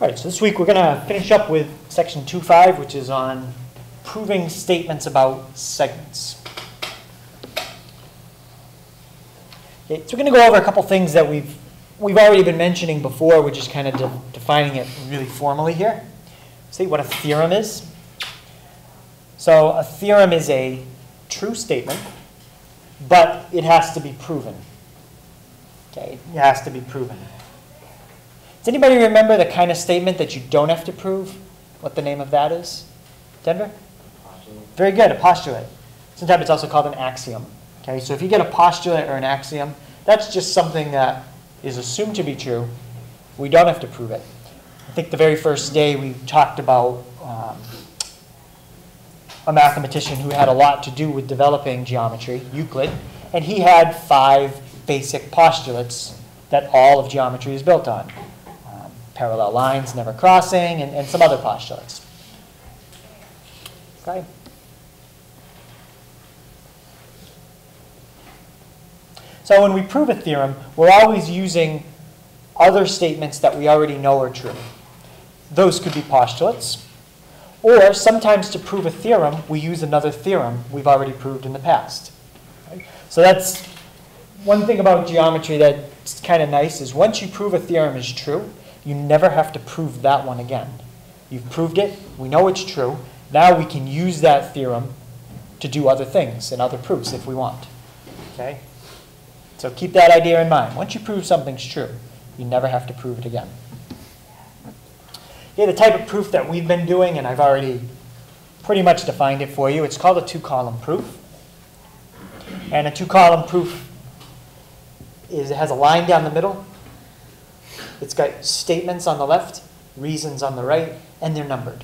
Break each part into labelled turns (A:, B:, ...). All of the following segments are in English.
A: All right, so this week we're going to finish up with section 2.5, which is on proving statements about segments. Okay, so we're going to go over a couple things that we've already been mentioning before. We're just kind of defining it really formally here. See what a theorem is. So a theorem is a true statement, but it has to be proven. Okay, it has to be proven. Does anybody remember the kind of statement that you don't have to prove? What the name of that is? Denver?
B: Postulate.
A: Very good, a postulate. Sometimes it's also called an axiom. Okay, so if you get a postulate or an axiom, that's just something that is assumed to be true. We don't have to prove it. I think the very first day we talked about a mathematician who had a lot to do with developing geometry, Euclid, and he had 5 basic postulates that all of geometry is built on. Parallel lines never crossing, and some other postulates. Okay. So when we prove a theorem, we're always using other statements that we already know are true. Those could be postulates. Or sometimes to prove a theorem, we use another theorem we've already proved in the past. Right? So that's one thing about geometry that's kind of nice is once you prove a theorem is true, you never have to prove that one again. You've proved it. We know it's true. Now we can use that theorem to do other things and other proofs if we want. Okay? So keep that idea in mind. Once you prove something's true, you never have to prove it again. Okay, the type of proof that we've been doing, and I've already pretty much defined it for you, it's called a 2-column proof. And a 2-column proof it has a line down the middle. It's got statements on the left, reasons on the right, and they're numbered.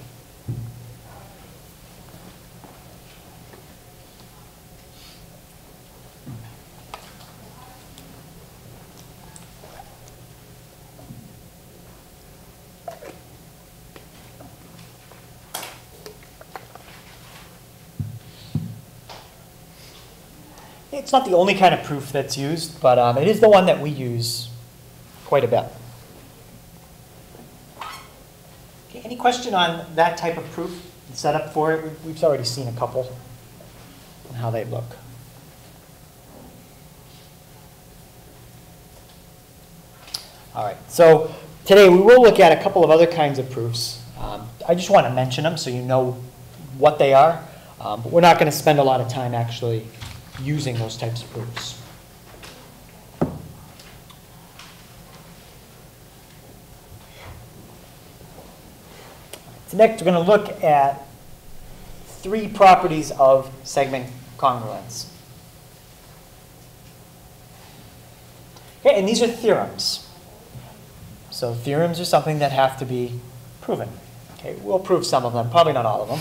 A: It's not the only kind of proof that's used, but it is the one that we use quite a bit. Okay, any question on that type of proof, the setup for it? We've already seen a couple and how they look. All right, so today we will look at a couple of other kinds of proofs. I just want to mention them so you know what they are, but we're not going to spend a lot of time actually using those types of proofs. So next we're going to look at 3 properties of segment congruence. Okay, and these are theorems. So theorems are something that have to be proven. Okay, we'll prove some of them, probably not all of them.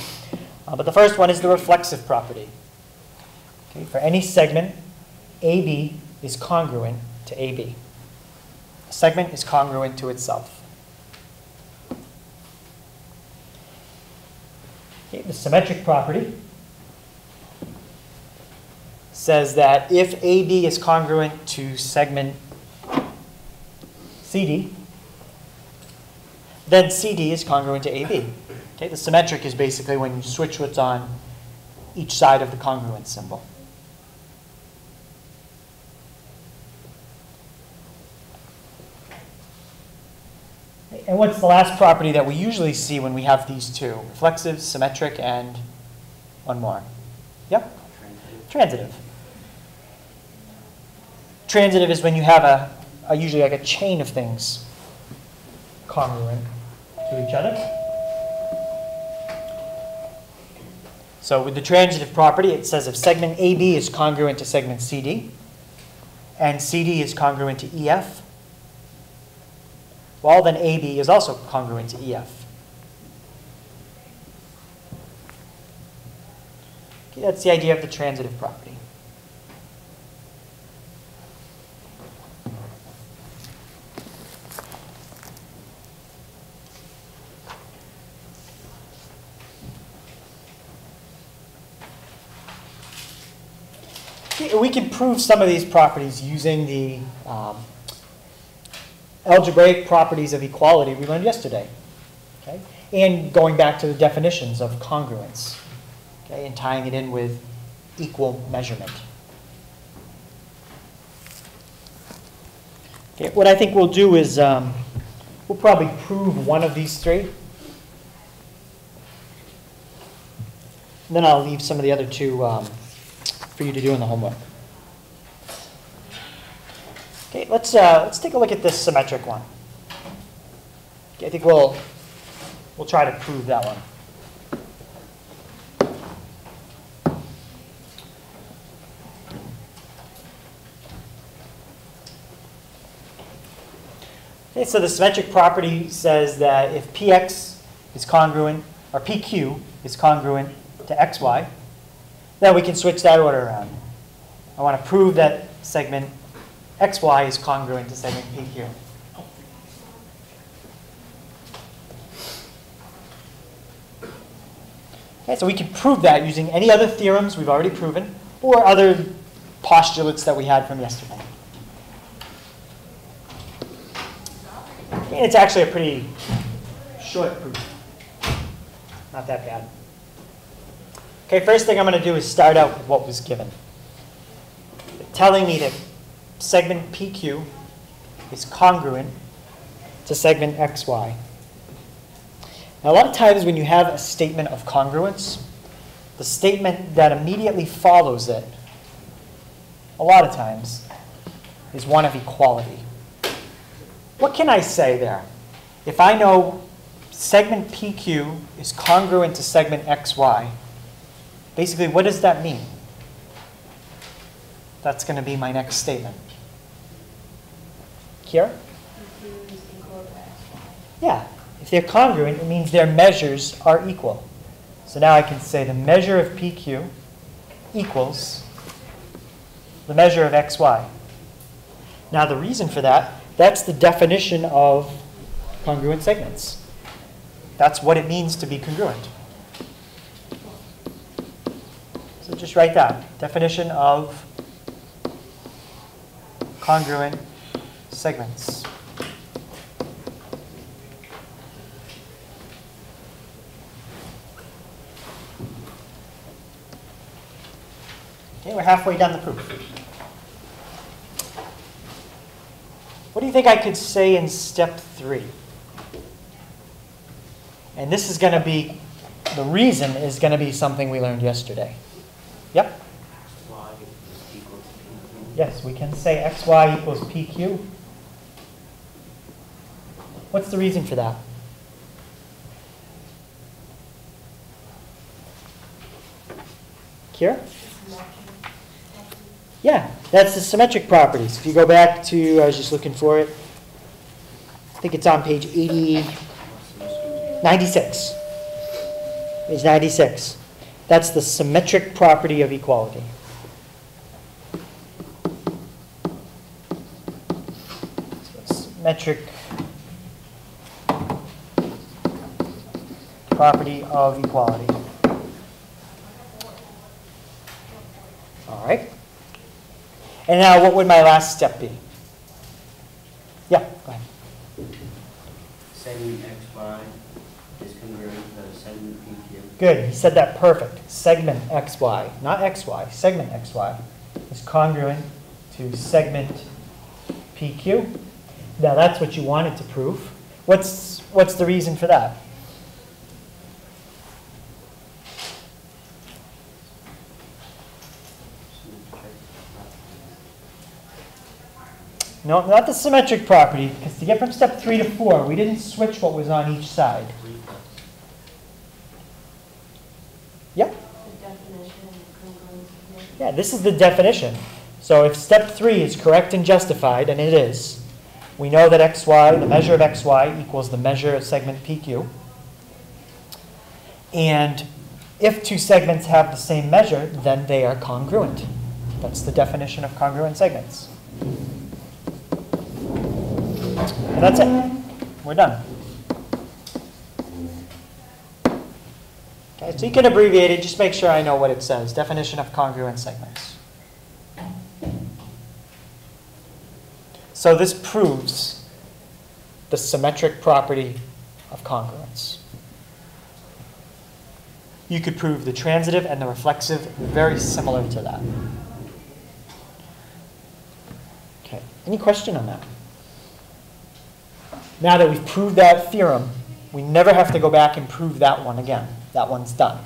A: But the first one is the reflexive property. Okay, for any segment, AB is congruent to AB. A segment is congruent to itself. Okay, the symmetric property says that if AB is congruent to segment CD, then CD is congruent to AB. Okay, the symmetric is basically when you switch what's on each side of the congruence symbol. And what's the last property that we usually see when we have these two? Reflexive, symmetric, and one more. Yep? Transitive. Transitive is when you have usually like a chain of things congruent to each other. So with the transitive property, it says if segment AB is congruent to segment CD, and CD is congruent to EF, well, then AB is also congruent to EF. Okay, that's the idea of the transitive property. Okay, we can prove some of these properties using the algebraic properties of equality we learned yesterday. Okay? And going back to the definitions of congruence, okay, and tying it in with equal measurement. Okay, what I think we'll do is we'll probably prove one of these three. And then I'll leave some of the other two for you to do in the homework. Okay, let's take a look at this symmetric one. Okay, I think we'll try to prove that one. Okay, so the symmetric property says that if Px is congruent, or Pq is congruent to xy, then we can switch that order around. I want to prove that segment xy is congruent to segment PQ. Okay, so we can prove that using any other theorems we've already proven, or other postulates that we had from yesterday. And it's actually a pretty short proof. Not that bad. Okay, first thing I'm going to do is start out with what was given. They're telling me that segment PQ is congruent to segment XY. Now, a lot of times when you have a statement of congruence, the statement that immediately follows it, a lot of times, is one of equality. What can I say there? If I know segment PQ is congruent to segment XY, basically, what does that mean? That's going to be my next statement. Here? Yeah. If they're congruent, it means their measures are equal. So now I can say the measure of PQ equals the measure of XY. Now the reason for that, that's the definition of congruent segments. That's what it means to be congruent. So just write that. Definition of congruent segments. Okay, we're halfway down the proof. What do you think I could say in step 3? And this is going to be, the reason is going to be something we learned yesterday. Yep?
B: Y is equal to PQ.
A: Yes, we can say xy equals PQ. What's the reason for that? Kira? Yeah, that's the symmetric properties. If you go back to, I was just looking for it, I think it's on page 96. Page 96. That's the symmetric property of equality. So symmetric property of equality. All right. And now what would my last step be? Yeah, go ahead.
B: Segment XY is congruent to segment PQ.
A: Good, he said that perfect. Segment XY, not XY, segment XY is congruent to segment PQ. Now that's what you wanted to prove. What's the reason for that? No, not the symmetric property, because to get from step 3 to 4, we didn't switch what was on each side. Yep.
C: The definition of congruence.
A: Yeah, this is the definition. So if step 3 is correct and justified, and it is, we know that xy, the measure of xy, equals the measure of segment PQ. And if two segments have the same measure, then they are congruent. That's the definition of congruent segments. And that's it. We're done. Okay, so you can abbreviate it. Just make sure I know what it says. Definition of congruent segments. So this proves the symmetric property of congruence. You could prove the transitive and the reflexive very similar to that. Okay, any question on that? Now that we've proved that theorem, we never have to go back and prove that one again. That one's done.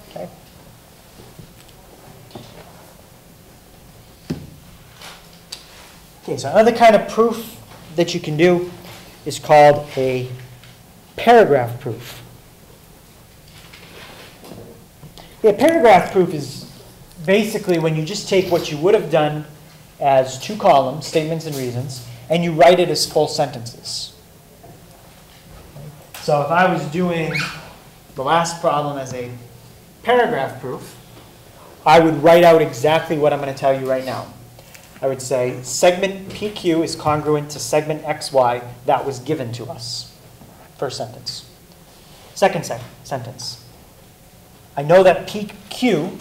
A: Okay? Okay, so another kind of proof that you can do is called a paragraph proof. A paragraph proof is basically when you just take what you would have done as two columns, statements and reasons, and you write it as full sentences. So if I was doing the last problem as a paragraph proof, I would write out exactly what I'm going to tell you right now. I would say segment PQ is congruent to segment XY that was given to us. First sentence. Second sentence. I know that PQ,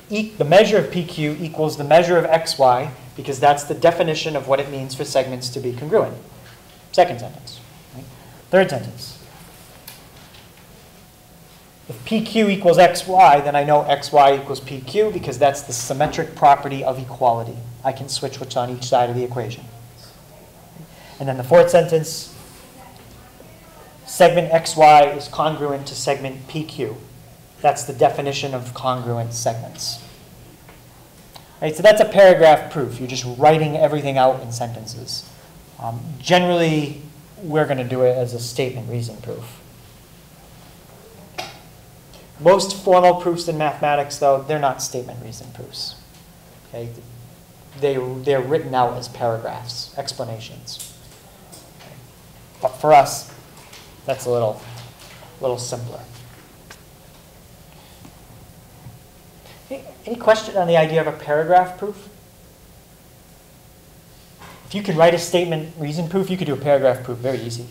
A: the measure of PQ equals the measure of XY because that's the definition of what it means for segments to be congruent. Second sentence. Right? Third sentence. If PQ equals XY, then I know XY equals PQ because that's the symmetric property of equality. I can switch what's on each side of the equation. And then the fourth sentence, segment XY is congruent to segment PQ. That's the definition of congruent segments. Right, so that's a paragraph proof. You're just writing everything out in sentences. Generally, we're going to do it as a statement reason proof. Most formal proofs in mathematics, though, they're not statement reason proofs. Okay? They're written out as paragraphs, explanations. But for us, that's a little simpler. Any question on the idea of a paragraph proof? If you could write a statement reason proof, you could do a paragraph proof very easy.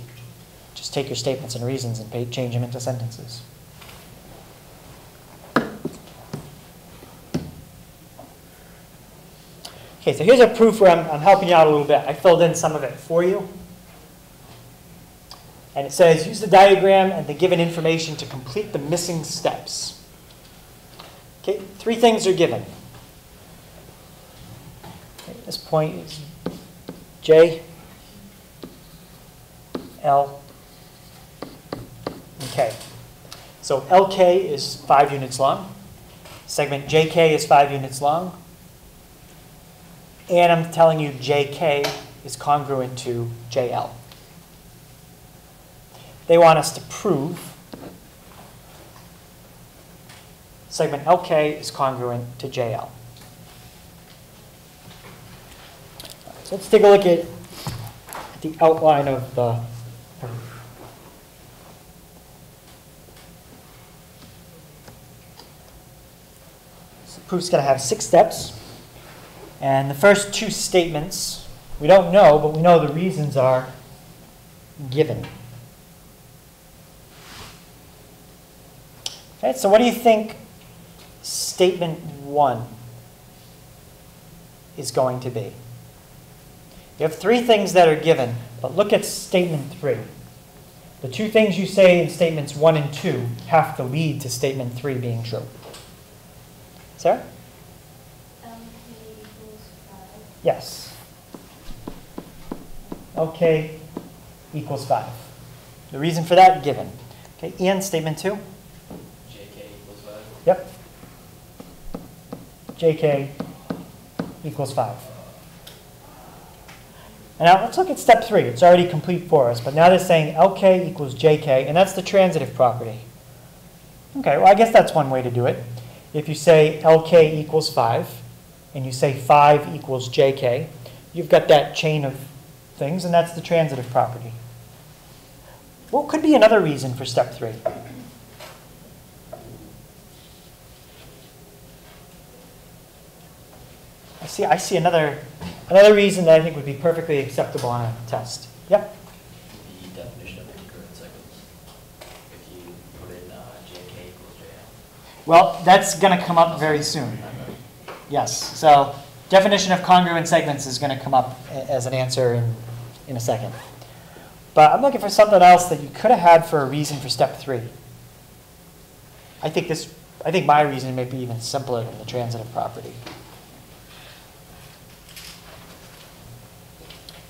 A: Just take your statements and reasons and change them into sentences. Okay, so here's a proof where I'm helping you out a little bit. I filled in some of it for you. And it says, use the diagram and the given information to complete the missing steps. Okay, 3 things are given. Okay, this point is J, L, and K. So LK is 5 units long. Segment JK is 5 units long. And I'm telling you JK is congruent to JL. They want us to prove segment LK is congruent to JL. So let's take a look at the outline of the proof. So the proof's going to have 6 steps. And the first 2 statements, we don't know, but we know the reasons are given. Okay, so what do you think statement 1 is going to be? You have 3 things that are given, but look at statement 3. The 2 things you say in statements 1 and 2 have to lead to statement 3 being true. Sarah? Yes. LK equals 5. The reason for that, given. Okay, Ian, statement 2?
B: JK equals 5.
A: Yep. JK equals 5. And now let's look at step 3. It's already complete for us, but now they're saying LK equals JK, and that's the transitive property. Okay, well, I guess that's one way to do it. If you say LK equals 5, and you say 5 equals JK, you've got that chain of things, and that's the transitive property. What could be another reason for step 3? I see another reason that I think would be perfectly acceptable on a test. Yep?
B: The definition of congruent segments. If you put in JK equals JL.
A: Well, that's going to come up very soon. Yes, so definition of congruent segments is going to come up as an answer in a second. But I'm looking for something else that you could have had for a reason for step 3. I think my reason may be even simpler than the transitive property.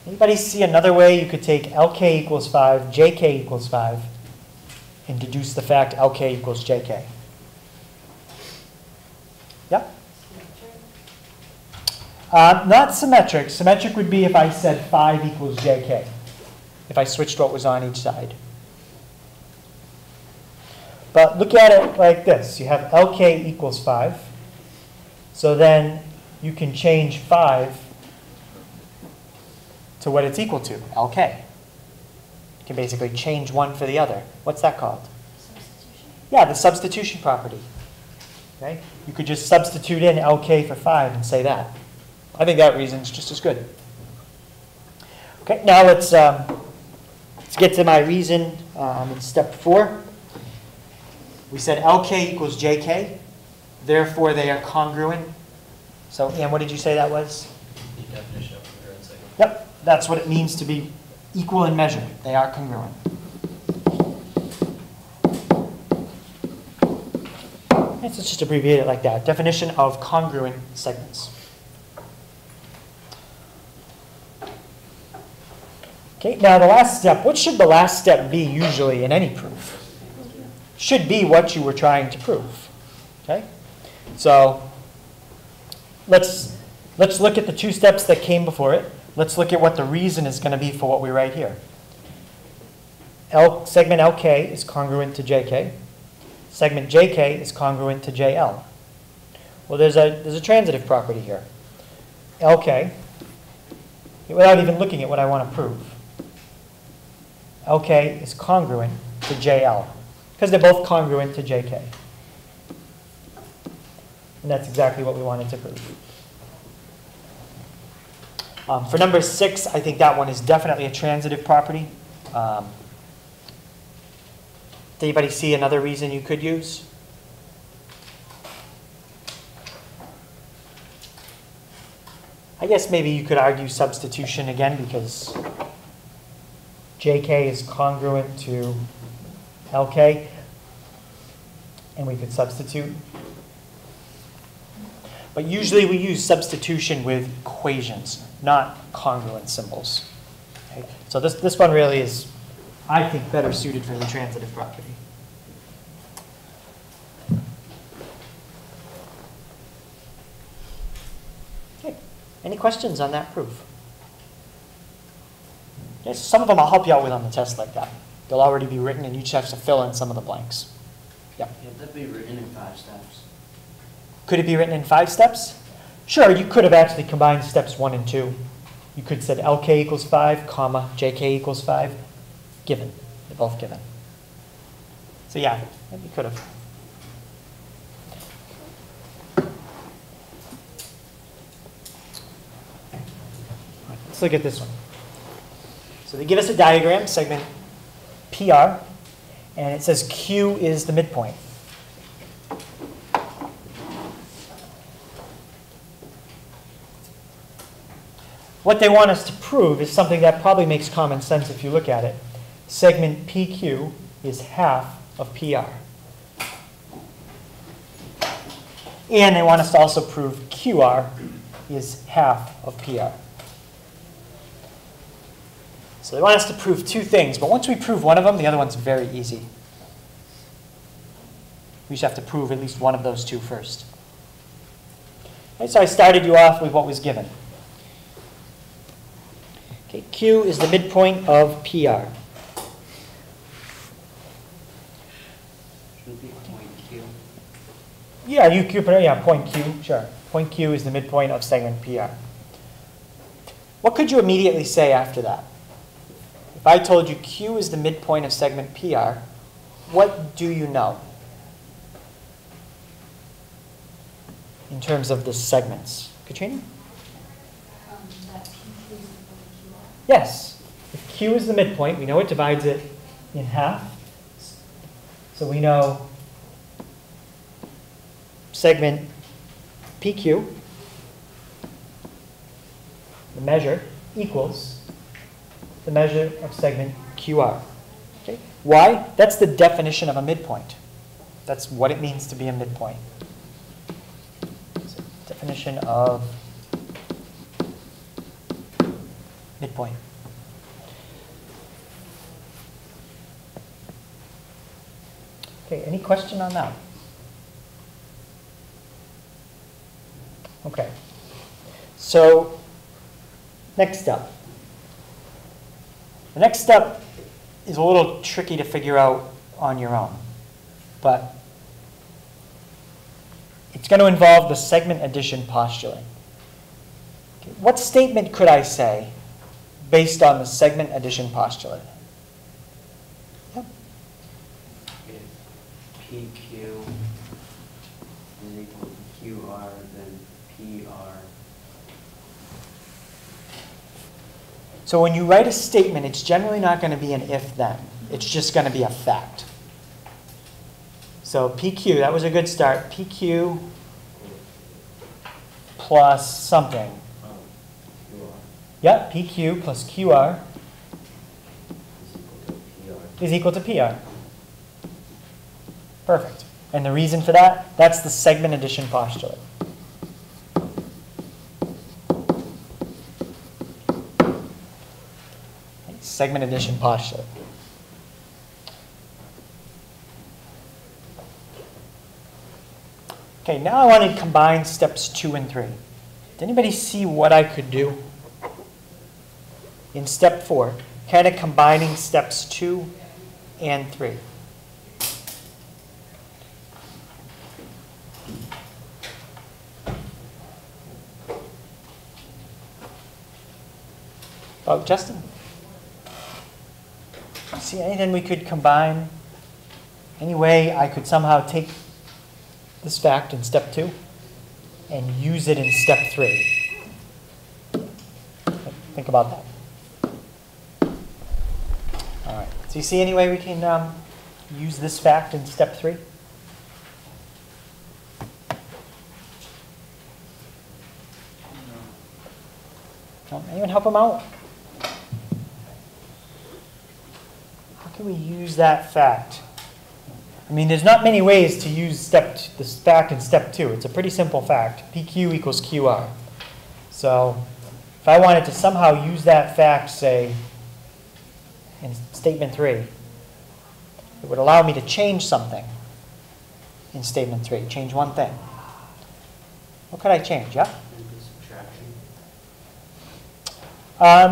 A: Anybody see another way you could take LK equals 5, JK equals 5, and deduce the fact LK equals JK? Yeah? Not symmetric. Symmetric would be if I said 5 equals JK, if I switched what was on each side. But look at it like this. You have LK equals 5. So then you can change 5 to what it's equal to, LK. You can basically change one for the other. What's that called?
C: Substitution.
A: Yeah, the substitution property. Okay? You could just substitute in LK for 5 and say that. I think that reason's just as good. Okay, now let's get to my reason in step 4. We said LK equals JK, therefore they are congruent. So, Ann, what did you say that was?
B: The definition of congruent cycle.
A: Yep, that's what it means to be equal in measure. They are congruent. Let's just abbreviate it like that. Definition of congruent segments. Okay, now the last step. What should the last step be usually in any proof? Should be what you were trying to prove. Okay? So let's look at the 2 steps that came before it. Let's look at what the reason is going to be for what we write here. Segment LK is congruent to JK. Segment JK is congruent to JL. Well, there's a transitive property here. LK, without even looking at what I want to prove, LK is congruent to JL because they're both congruent to JK. And that's exactly what we wanted to prove. For number 6, I think that one is definitely a transitive property. Did anybody see another reason you could use? I guess maybe you could argue substitution again because JK is congruent to LK, and we could substitute. But usually we use substitution with equations, not congruent symbols. Okay? So this one really is, I think, better suited for the transitive property. Okay. Any questions on that proof? Okay, so some of them I'll help you out with on the test like that. They'll already be written, and you just have to fill in some of the blanks. Yeah.
D: Could that be written in 5 steps?
A: Could it be written in 5 steps? Sure, you could have actually combined steps 1 and 2. You could have said LK equals 5, comma, JK equals 5. Given. They're both given. So yeah, you could have. Let's look at this one. So they give us a diagram, segment PR, and it says Q is the midpoint. What they want us to prove is something that probably makes common sense if you look at it. Segment PQ is half of PR. And they want us to also prove QR is half of PR. So they want us to prove 2 things, but once we prove one of them, the other one's very easy. We just have to prove at least one of those 2 first. Okay, so I started you off with what was given. Okay, Q is the midpoint of PR.
D: Should be point Q.
A: Yeah, point Q, sure. Point Q is the midpoint of segment PR. What could you immediately say after that? If I told you Q is the midpoint of segment PR, what do you know in terms of the segments? Katrina?
C: That PQ is equal to QR.
A: Yes. If Q is the midpoint, we know it divides it in half. So we know segment PQ, the measure, equals the measure of segment QR. Okay? Why? That's the definition of a midpoint. That's what it means to be a midpoint. So, definition of midpoint. Okay, any question on that? Okay. So, next step. The next step is a little tricky to figure out on your own, but it's going to involve the segment addition postulate. Okay, what statement could I say based on the segment addition postulate? Yep.
D: If PQ is equal to QR, then PR.
A: So when you write a statement, it's generally not going to be an if-then. It's just going to be a fact. So PQ, that was a good start. PQ plus something.
B: QR
A: Yep, PQ plus QR
B: is equal to PR.
A: is equal to PR. Perfect. And the reason for that, that's the segment addition postulate. Segment addition postulate. Okay, now I want to combine steps 2 and 3. Did anybody see what I could do in step 4? Kind of combining steps 2 and 3. Oh, Justin? See anything we could combine? Any way I could somehow take this fact in step 2 and use it in step 3? Think about that. All right. So you see any way we can use this fact in step 3? No? Anyone help them out? How can we use that fact? I mean, there's not many ways to use this fact in step 2. It's a pretty simple fact. PQ equals QR. So if I wanted to somehow use that fact, say, in statement 3, it would allow me to change something in statement 3, change one thing. What could I change? Yeah?
D: Subtraction.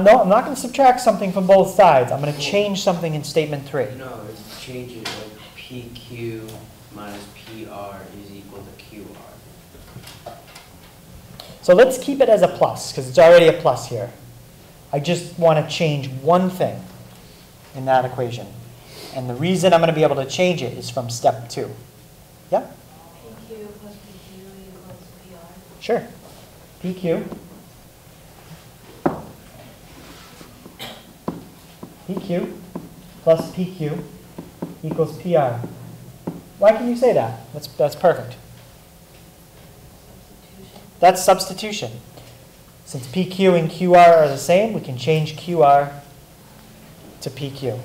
A: No, I'm not going to subtract something from both sides. I'm going to change something in statement 3.
D: No, it's change it like PQ minus PR is equal to QR.
A: So let's keep it as a plus, because it's already a plus here. I just want to change one thing in that equation. And the reason I'm going to be able to change it is from step 2. Yeah?
C: PQ plus PQ equals PR.
A: Sure. PQ. PQ plus PQ equals PR. Why can you say that? That's perfect.
C: Substitution.
A: That's substitution. Since PQ and QR are the same, we can change QR to PQ.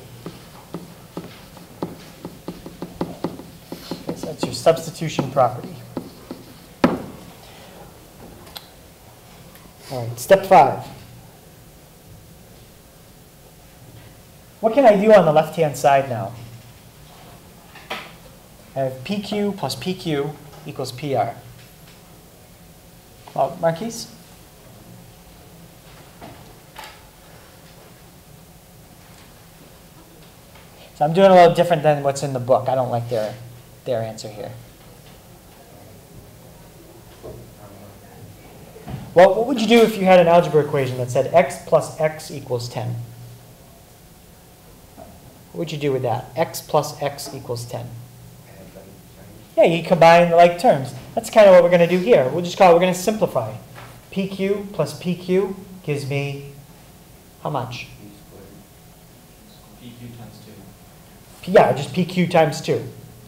A: Okay, so that's your substitution property. All right, step 5. What can I do on the left-hand side now? I have PQ plus PQ equals PR. Well, Marquise? So I'm doing a little different than what's in the book. I don't like their answer here. Well, what would you do if you had an algebra equation that said x plus x equals 10? What would you do with that? X plus x equals 10. Yeah, you combine the like terms. That's kind of what we're going to do here. We'll just call it, we're going to simplify. PQ plus PQ gives me how much?
E: PQ times 2.
A: Yeah, just PQ times 2.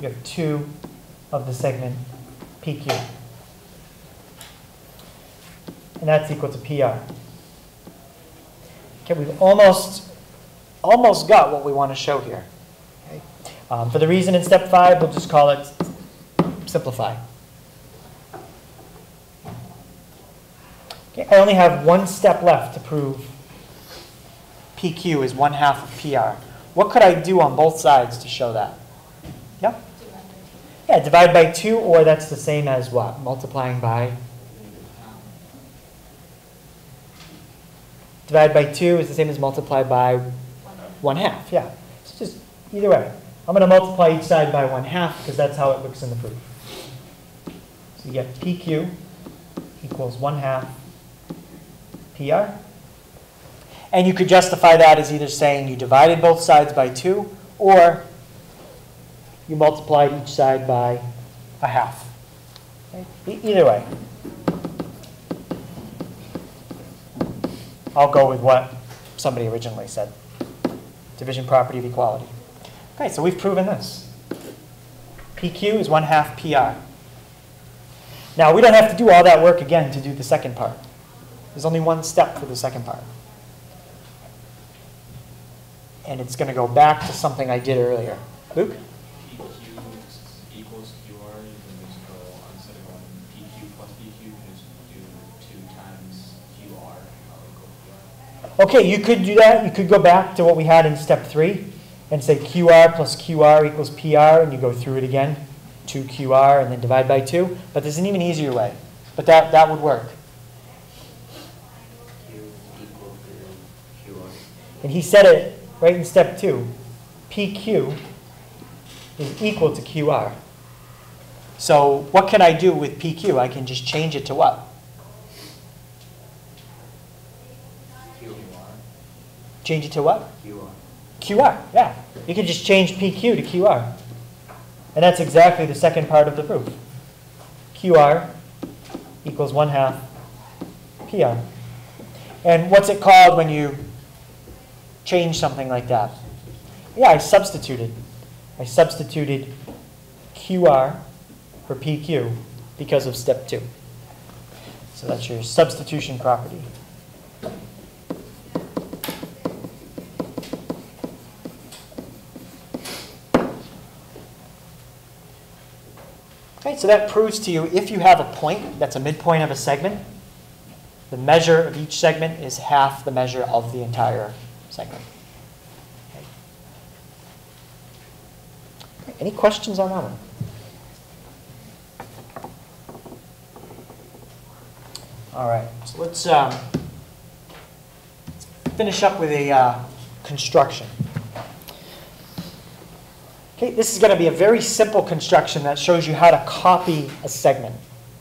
A: You have 2 of the segment PQ. And that's equal to PR. Okay, we've almost almost got what we want to show here. Okay? For the reason in step 5, we'll just call it simplify. Okay, I only have one step left to prove PQ is 1/2 of PR. What could I do on both sides to show that? Yeah? Yeah, divide by 2, or that's the same as what? Multiplying by? Divide by 2 is the same as multiply by 1/2, yeah. It's just either way. I'm going to multiply each side by 1/2 because that's how it looks in the proof. So you get PQ equals 1/2 PR. And you could justify that as either saying you divided both sides by 2 or you multiplied each side by 1/2. Okay? Either way. I'll go with what somebody originally said. Division property of equality. Okay, so we've proven this. PQ is 1/2 PR. Now, we don't have to do all that work again to do the second part. There's only one step for the second part. And it's going to go back to something I did earlier. Luke?
E: PQ equals QR. You can just go, instead of going PQ plus PQ, you can just do 2 times QR equals QR.
A: Okay, you could do that. You could go back to what we had in step 3 and say QR plus QR equals PR, and you go through it again, 2QR, and then divide by 2. But there's an even easier way. But that would work.
D: Q equal to QR.
A: And he said it right in step 2. PQ is equal to QR. So what can I do with PQ? I can just change it to what?
D: QR.
A: Change it to what?
D: QR.
A: QR, yeah. You can just change PQ to QR. And that's exactly the second part of the proof. QR equals 1/2 PR. And what's it called when you change something like that? Yeah, I substituted. I substituted QR for PQ because of step 2. So that's your substitution property. Okay, so that proves to you if you have a point that's a midpoint of a segment, the measure of each segment is half the measure of the entire segment. Okay. Any questions on that one? All right, so let's finish up with a construction. Okay, this is going to be a very simple construction that shows you how to copy a segment.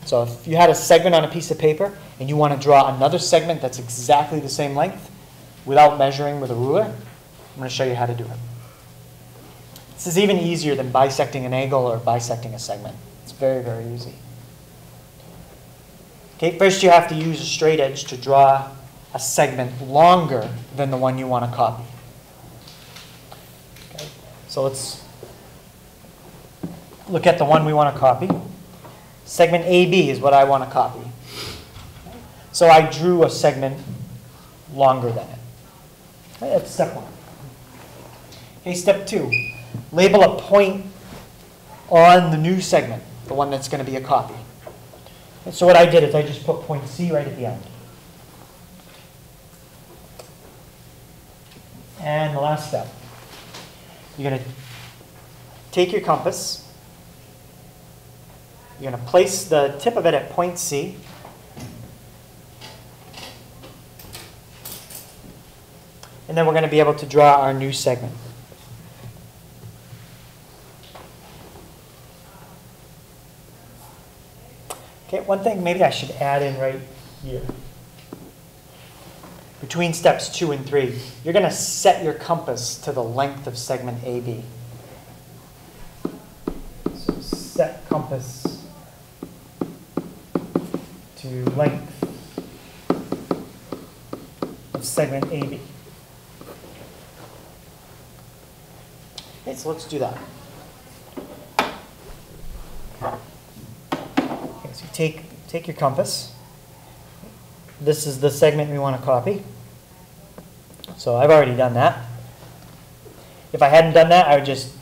A: So if you had a segment on a piece of paper and you want to draw another segment that's exactly the same length without measuring with a ruler, I'm going to show you how to do it. This is even easier than bisecting an angle or bisecting a segment. It's very, very easy. Okay, first you have to use a straight edge to draw a segment longer than the one you want to copy. Okay, so let's look at the one we want to copy. Segment AB is what I want to copy. So I drew a segment longer than it. Okay, that's step 1. Okay, step 2. Label a point on the new segment, the one that's going to be a copy. Okay, so what I did is I just put point C right at the end. And the last step. You're going to take your compass. You're going to place the tip of it at point C. And then we're going to be able to draw our new segment. Okay, one thing maybe I should add in right here. Between steps 2 and 3, you're going to set your compass to the length of segment AB. So set compass to length of segment AB. Okay, so let's do that. Okay, so you take your compass. This is the segment we want to copy. So I've already done that. If I hadn't done that, I would just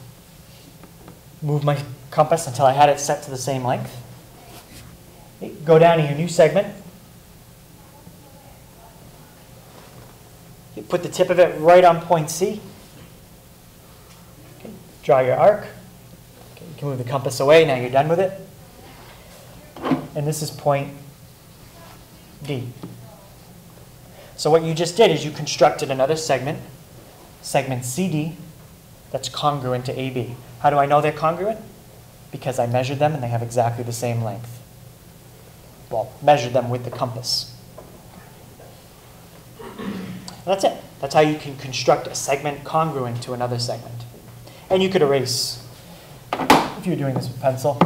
A: move my compass until I had it set to the same length. Okay, go down to your new segment. You put the tip of it right on point C. Okay, draw your arc. Okay, you can move the compass away. Now you're done with it. And this is point D. So what you just did is you constructed another segment, segment CD, that's congruent to AB. How do I know they're congruent? Because I measured them and they have exactly the same length. Well, measured them with the compass. And that's it. That's how you can construct a segment congruent to another segment. And you could erase, if you're doing this with pencil,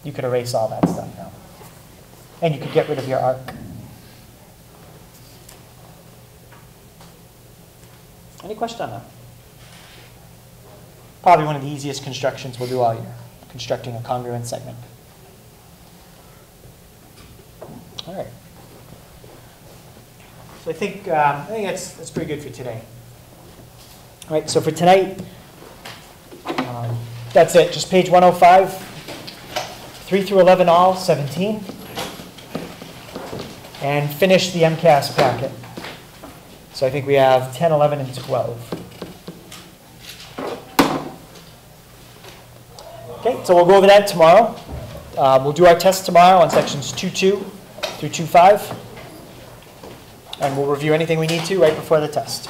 A: you could erase all that stuff now. And you could get rid of your arc. Any question on that? Probably one of the easiest constructions we'll do all year, constructing a congruent segment. All right. So I think that's pretty good for today. All right, so for tonight, that's it. Just page 105, 3 through 11 all, 17. And finish the MCAS packet. So I think we have 10, 11, and 12. Okay, so we'll go over that tomorrow. We'll do our test tomorrow on sections 2.2 through 2.5. And we'll review anything we need to right before the test.